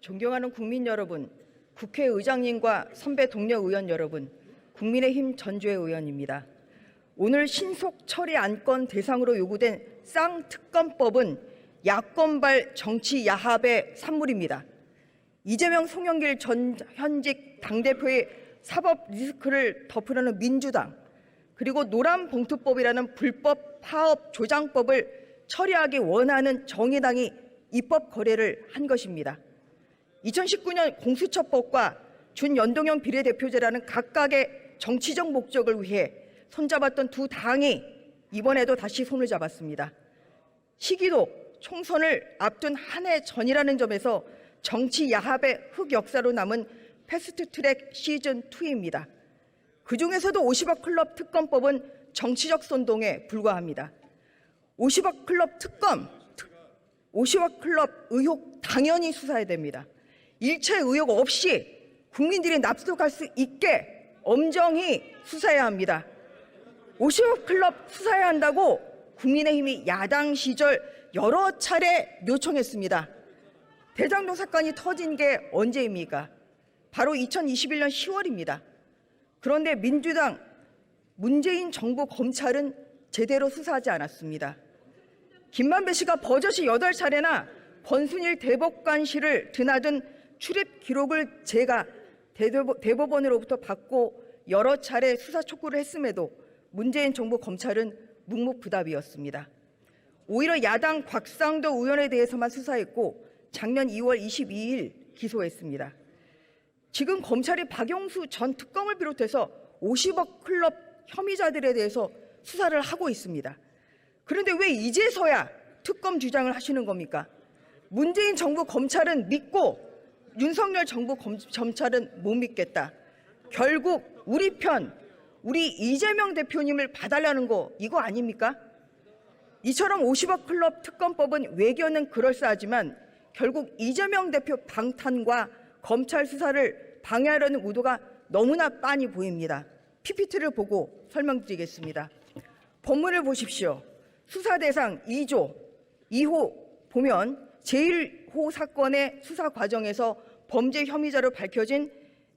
존경하는 국민 여러분, 국회의장님과 선배 동료 의원 여러분, 국민의힘 전주의 의원입니다. 오늘 신속 처리 안건 대상으로 요구된 쌍특검법은 야권발 정치 야합의 산물입니다. 이재명, 송영길 전 현직 당대표의 사법 리스크를 덮으려는 민주당, 그리고 노란봉투법이라는 불법 파업 조장법을 처리하기 원하는 정의당이 입법 거래를 한 것입니다. 2019년 공수처법과 준연동형 비례대표제라는 각각의 정치적 목적을 위해 손잡았던 두 당이 이번에도 다시 손을 잡았습니다. 시기도 총선을 앞둔 한 해 전이라는 점에서 정치 야합의 흑역사로 남은 패스트트랙 시즌2입니다. 그중에서도 50억 클럽 특검법은 정치적 선동에 불과합니다. 50억 클럽 특검, 50억 클럽 의혹 당연히 수사해야 됩니다. 일체 의혹 없이 국민들이 납득할 수 있게 엄정히 수사해야 합니다. 50억 클럽 수사해야 한다고 국민의힘이 야당 시절 여러 차례 요청했습니다. 대장동 사건이 터진 게 언제입니까? 바로 2021년 10월입니다. 그런데 민주당, 문재인 정부 검찰은 제대로 수사하지 않았습니다. 김만배 씨가 버젓이 8차례나 권순일 대법관실을 드나든 출입 기록을 제가 대법원으로부터 받고 여러 차례 수사 촉구를 했음에도 문재인 정부 검찰은 묵묵부답이었습니다. 오히려 야당 곽상도 의원에 대해서만 수사했고 작년 2월 22일 기소했습니다. 지금 검찰이 박영수 전 특검을 비롯해서 50억 클럽 혐의자들에 대해서 수사를 하고 있습니다. 그런데 왜 이제서야 특검 주장을 하시는 겁니까? 문재인 정부 검찰은 믿고 윤석열 정부 검찰은 못 믿겠다. 결국 우리 편, 우리 이재명 대표님을 봐달라는 거 이거 아닙니까? 이처럼 50억 클럽 특검법은 외교는 그럴싸하지만 결국 이재명 대표 방탄과 검찰 수사를 방해하려는 의도가 너무나 빤히 보입니다. PPT를 보고 설명드리겠습니다. 본문을 보십시오. 수사 대상 2조 2호 보면 제1호 사건의 수사 과정에서 범죄 혐의자로 밝혀진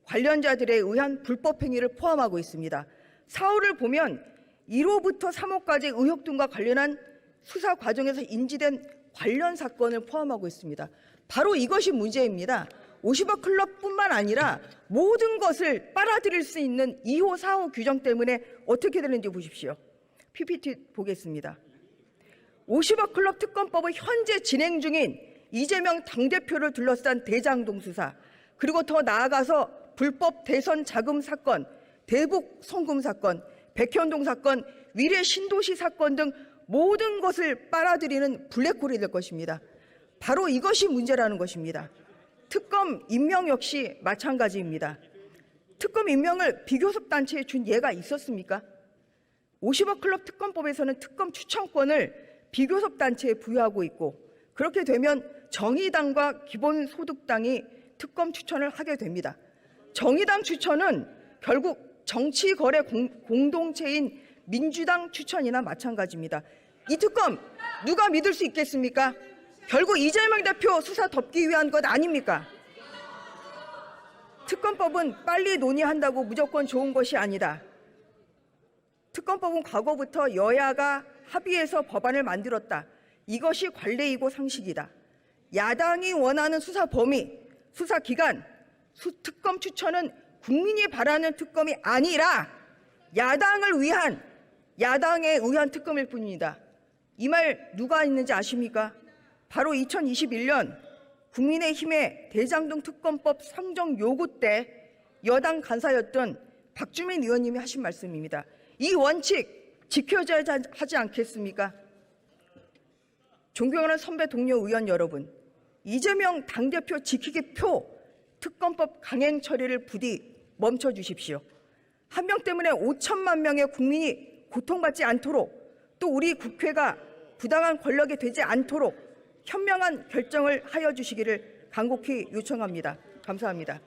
관련자들에 의한 불법 행위를 포함하고 있습니다. 4호를 보면 1호부터 3호까지 의혹 등과 관련한 수사 과정에서 인지된 관련 사건을 포함하고 있습니다. 바로 이것이 문제입니다. 50억 클럽뿐만 아니라 모든 것을 빨아들일 수 있는 2호, 4호 규정 때문에 어떻게 되는지 보십시오. PPT 보겠습니다. 50억 클럽 특검법은 현재 진행 중인 이재명 당대표를 둘러싼 대장동 수사, 그리고 더 나아가서 불법 대선 자금 사건, 대북 송금 사건, 백현동 사건, 위례 신도시 사건 등 모든 것을 빨아들이는 블랙홀이 될 것입니다. 바로 이것이 문제라는 것입니다. 특검 임명 역시 마찬가지입니다. 특검 임명을 비교섭 단체에 준 예가 있었습니까? 50억 클럽 특검법에서는 특검 추천권을 비교섭 단체에 부여하고 있고, 그렇게 되면 정의당과 기본소득당이 특검 추천을 하게 됩니다. 정의당 추천은 결국 정치거래 공동체인 민주당 추천이나 마찬가지입니다. 이 특검 누가 믿을 수 있겠습니까? 결국 이재명 대표 수사 덮기 위한 것 아닙니까? 특검법은 빨리 논의한다고 무조건 좋은 것이 아니다. 특검법은 과거부터 여야가 합의해서 법안을 만들었다. 이것이 관례이고 상식이다. 야당이 원하는 수사 범위, 수사 기간, 특검 추천은 국민이 바라는 특검이 아니라 야당을 위한, 야당에 의한 특검일 뿐입니다. 이 말 누가 했는지 아십니까? 바로 2021년 국민의힘의 대장동 특검법 상정 요구 때 여당 간사였던 박주민 의원님이 하신 말씀입니다. 이 원칙 지켜져야 하지 않겠습니까? 존경하는 선배 동료 의원 여러분, 이재명 당대표 지키기 표 특검법 강행 처리를 부디 멈춰주십시오. 한 명 때문에 5천만 명의 국민이 고통받지 않도록, 또 우리 국회가 부당한 권력이 되지 않도록 현명한 결정을 하여 주시기를 간곡히 요청합니다. 감사합니다.